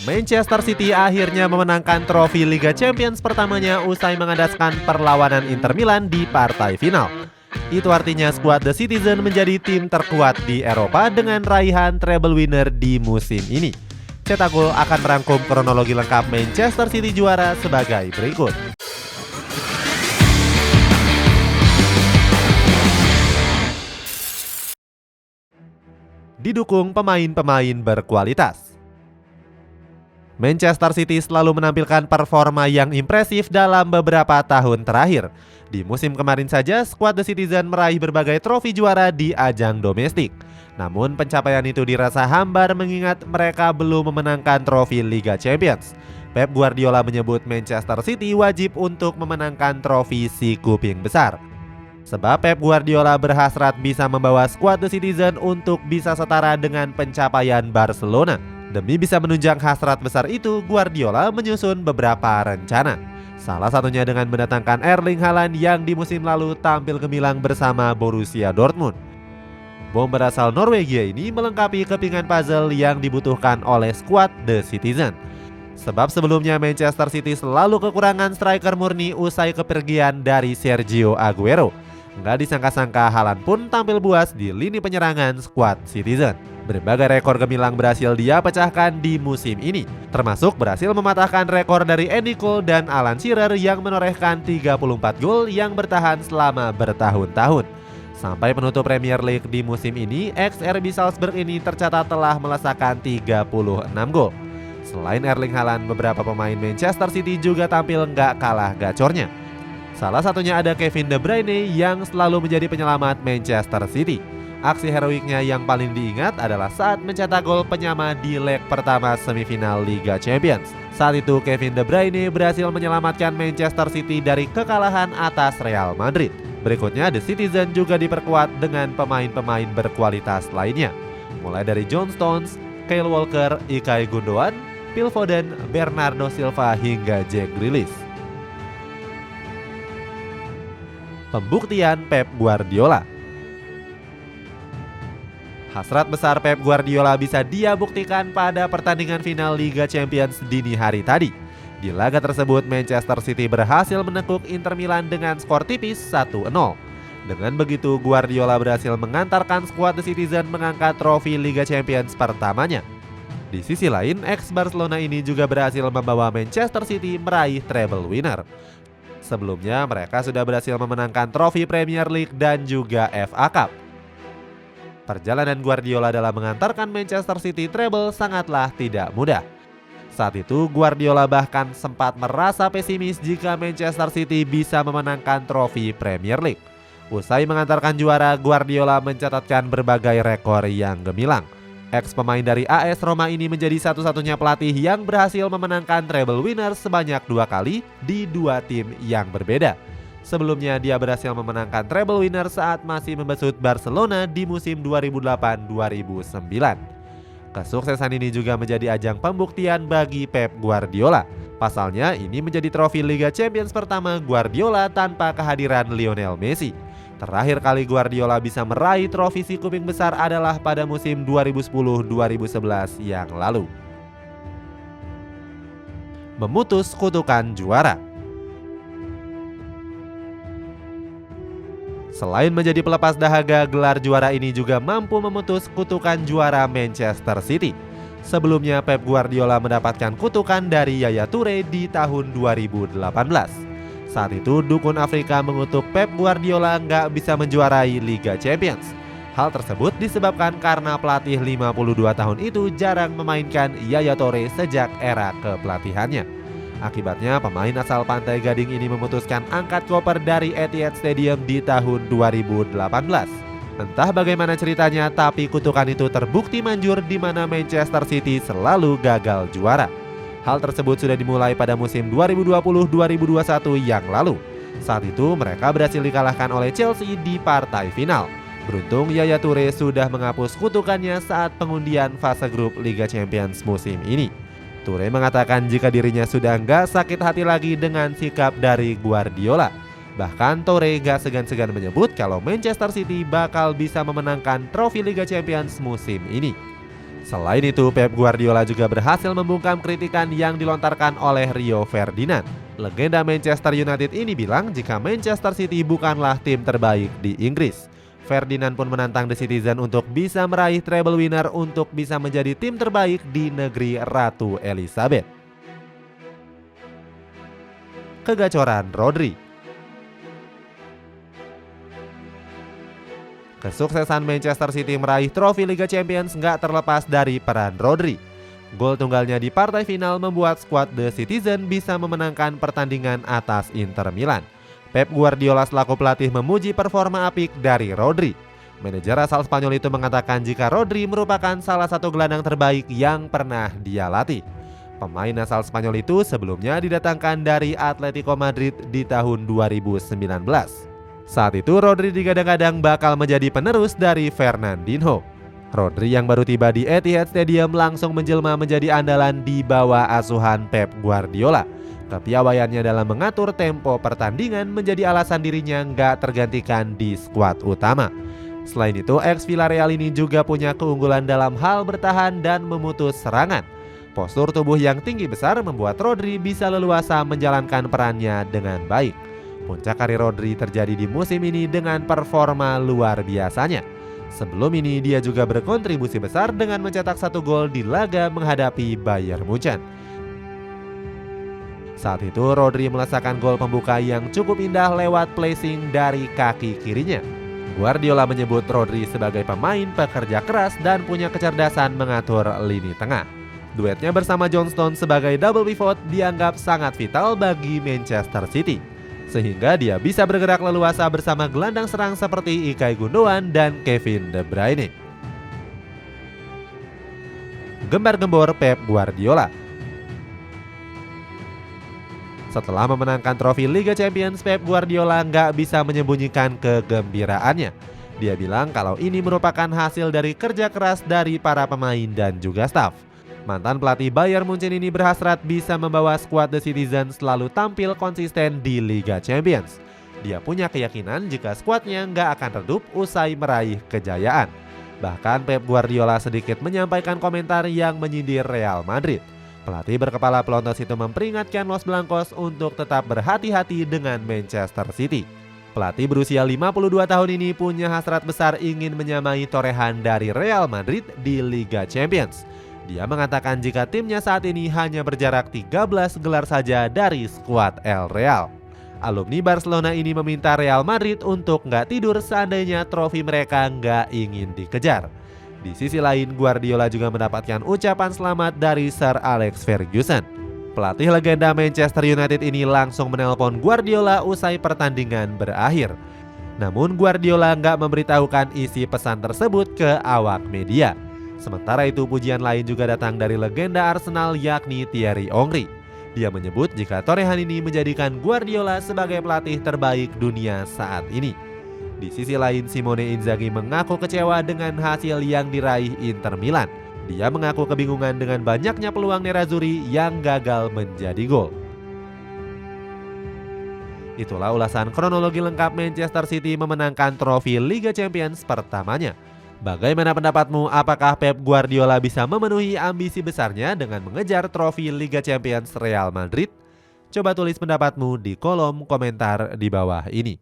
Manchester City akhirnya memenangkan trofi Liga Champions pertamanya usai mengandaskan perlawanan Inter Milan di partai final. Itu artinya skuad The Citizen menjadi tim terkuat di Eropa dengan raihan treble winner di musim ini. Cetak Gol akan merangkum kronologi lengkap Manchester City juara sebagai berikut. Didukung pemain-pemain berkualitas. Manchester City selalu menampilkan performa yang impresif dalam beberapa tahun terakhir. Di musim kemarin saja, skuad The Citizen meraih berbagai trofi juara di ajang domestik. Namun pencapaian itu dirasa hambar mengingat mereka belum memenangkan trofi Liga Champions. Pep Guardiola menyebut Manchester City wajib untuk memenangkan trofi si kuping besar. Sebab Pep Guardiola berhasrat bisa membawa skuad The Citizen untuk bisa setara dengan pencapaian Barcelona. Demi bisa menunjang hasrat besar itu, Guardiola menyusun beberapa rencana. Salah satunya dengan mendatangkan Erling Haaland yang di musim lalu tampil gemilang bersama Borussia Dortmund. Bom berasal Norwegia ini melengkapi kepingan puzzle yang dibutuhkan oleh skuad The Citizen. Sebab sebelumnya Manchester City selalu kekurangan striker murni usai kepergian dari Sergio Aguero. Nggak disangka-sangka Haaland pun tampil buas di lini penyerangan skuad Citizen. Berbagai rekor gemilang berhasil dia pecahkan di musim ini, termasuk berhasil mematahkan rekor dari Andy Cole dan Alan Shearer yang menorehkan 34 gol yang bertahan selama bertahun-tahun. Sampai penutup Premier League di musim ini, ex-RB Salzburg ini tercatat telah melesakkan 36 gol. Selain Erling Haaland, beberapa pemain Manchester City juga tampil nggak kalah gacornya. Salah satunya ada Kevin De Bruyne yang selalu menjadi penyelamat Manchester City. Aksi heroiknya yang paling diingat adalah saat mencetak gol penyama di leg pertama semifinal Liga Champions. Saat itu Kevin De Bruyne berhasil menyelamatkan Manchester City dari kekalahan atas Real Madrid. Berikutnya The Citizen juga diperkuat dengan pemain-pemain berkualitas lainnya, mulai dari John Stones, Kyle Walker, Ilkay Gundogan, Phil Foden, Bernardo Silva hingga Jack Grealish. Pembuktian Pep Guardiola. Hasrat besar Pep Guardiola bisa dia buktikan pada pertandingan final Liga Champions dini hari tadi. Di laga tersebut Manchester City berhasil menekuk Inter Milan dengan skor tipis 1-0. Dengan begitu Guardiola berhasil mengantarkan skuad The Citizen mengangkat trofi Liga Champions pertamanya. Di sisi lain, ex-Barcelona ini juga berhasil membawa Manchester City meraih treble winner. Sebelumnya mereka sudah berhasil memenangkan trofi Premier League dan juga FA Cup. Perjalanan Guardiola dalam mengantarkan Manchester City treble sangatlah tidak mudah. Saat itu Guardiola bahkan sempat merasa pesimis jika Manchester City bisa memenangkan trofi Premier League. Usai mengantarkan juara, Guardiola mencatatkan berbagai rekor yang gemilang. Ex pemain dari AS Roma ini menjadi satu-satunya pelatih yang berhasil memenangkan treble winner sebanyak 2 kali di 2 tim yang berbeda. Sebelumnya dia berhasil memenangkan treble winner saat masih membesut Barcelona di musim 2008-2009. Kesuksesan ini juga menjadi ajang pembuktian bagi Pep Guardiola. Pasalnya ini menjadi trofi Liga Champions pertama Guardiola tanpa kehadiran Lionel Messi. Terakhir kali Guardiola bisa meraih trofi si kuping besar adalah pada musim 2010-2011 yang lalu. Memutus kutukan juara. Selain menjadi pelepas dahaga, gelar juara ini juga mampu memutus kutukan juara Manchester City. Sebelumnya Pep Guardiola mendapatkan kutukan dari Yaya Toure di tahun 2018. Saat itu dukun Afrika mengutuk Pep Guardiola nggak bisa menjuarai Liga Champions. Hal tersebut disebabkan karena pelatih 52 tahun itu jarang memainkan Yaya Toure sejak era kepelatihannya. Akibatnya pemain asal Pantai Gading ini memutuskan angkat koper dari Etihad Stadium di tahun 2018. Entah bagaimana ceritanya, tapi kutukan itu terbukti manjur di mana Manchester City selalu gagal juara. Hal tersebut sudah dimulai pada musim 2020-2021 yang lalu. Saat itu mereka berhasil dikalahkan oleh Chelsea di partai final. Beruntung Yaya Toure sudah menghapus kutukannya saat pengundian fase grup Liga Champions musim ini. Toure mengatakan jika dirinya sudah nggak sakit hati lagi dengan sikap dari Guardiola. Bahkan Toure nggak segan-segan menyebut kalau Manchester City bakal bisa memenangkan trofi Liga Champions musim ini. Selain itu, Pep Guardiola juga berhasil membungkam kritikan yang dilontarkan oleh Rio Ferdinand. Legenda Manchester United ini bilang jika Manchester City bukanlah tim terbaik di Inggris. Ferdinand pun menantang The Citizen untuk bisa meraih treble winner untuk bisa menjadi tim terbaik di negeri Ratu Elizabeth. Kegacoran Rodri. Kesuksesan Manchester City meraih trofi Liga Champions nggak terlepas dari peran Rodri. Gol tunggalnya di partai final membuat skuad The Citizen bisa memenangkan pertandingan atas Inter Milan. Pep Guardiola selaku pelatih memuji performa apik dari Rodri. Manajer asal Spanyol itu mengatakan jika Rodri merupakan salah satu gelandang terbaik yang pernah dia latih. Pemain asal Spanyol itu sebelumnya didatangkan dari Atletico Madrid di tahun 2019. Saat itu Rodri digadang-gadang bakal menjadi penerus dari Fernandinho. Rodri yang baru tiba di Etihad Stadium langsung menjelma menjadi andalan di bawah asuhan Pep Guardiola. Kepiawaiannya dalam mengatur tempo pertandingan menjadi alasan dirinya nggak tergantikan di skuad utama. Selain itu, ex Villarreal ini juga punya keunggulan dalam hal bertahan dan memutus serangan. Postur tubuh yang tinggi besar membuat Rodri bisa leluasa menjalankan perannya dengan baik. Puncak karir Rodri terjadi di musim ini dengan performa luar biasanya. Sebelum ini dia juga berkontribusi besar dengan mencetak 1 gol di laga menghadapi Bayern Munchen. Saat itu Rodri melesakan gol pembuka yang cukup indah lewat placing dari kaki kirinya. Guardiola menyebut Rodri sebagai pemain pekerja keras dan punya kecerdasan mengatur lini tengah. Duetnya bersama John Stones sebagai double pivot dianggap sangat vital bagi Manchester City, sehingga dia bisa bergerak leluasa bersama gelandang serang seperti Ilkay Gundogan dan Kevin De Bruyne. Gembar-gembor Pep Guardiola. Setelah memenangkan trofi Liga Champions, Pep Guardiola nggak bisa menyembunyikan kegembiraannya. Dia bilang kalau ini merupakan hasil dari kerja keras dari para pemain dan juga staf. Mantan pelatih Bayern Munchen ini berhasrat bisa membawa skuad The Citizen selalu tampil konsisten di Liga Champions. Dia punya keyakinan jika skuadnya nggak akan redup usai meraih kejayaan. Bahkan Pep Guardiola sedikit menyampaikan komentar yang menyindir Real Madrid. Pelatih berkepala pelontos itu memperingatkan Los Blancos untuk tetap berhati-hati dengan Manchester City. Pelatih berusia 52 tahun ini punya hasrat besar ingin menyamai torehan dari Real Madrid di Liga Champions. Dia mengatakan jika timnya saat ini hanya berjarak 13 gelar saja dari skuad El Real. Alumni Barcelona ini meminta Real Madrid untuk nggak tidur seandainya trofi mereka nggak ingin dikejar. Di sisi lain, Guardiola juga mendapatkan ucapan selamat dari Sir Alex Ferguson. Pelatih legenda Manchester United ini langsung menelpon Guardiola usai pertandingan berakhir. Namun Guardiola nggak memberitahukan isi pesan tersebut ke awak media. Sementara itu pujian lain juga datang dari legenda Arsenal yakni Thierry Henry. Dia menyebut jika torehan ini menjadikan Guardiola sebagai pelatih terbaik dunia saat ini. Di sisi lain, Simone Inzaghi mengaku kecewa dengan hasil yang diraih Inter Milan. Dia mengaku kebingungan dengan banyaknya peluang Nerazzurri yang gagal menjadi gol. Itulah ulasan kronologi lengkap Manchester City memenangkan trofi Liga Champions pertamanya. Bagaimana pendapatmu? Apakah Pep Guardiola bisa memenuhi ambisi besarnya dengan mengejar trofi Liga Champions Real Madrid? Coba tulis pendapatmu di kolom komentar di bawah ini.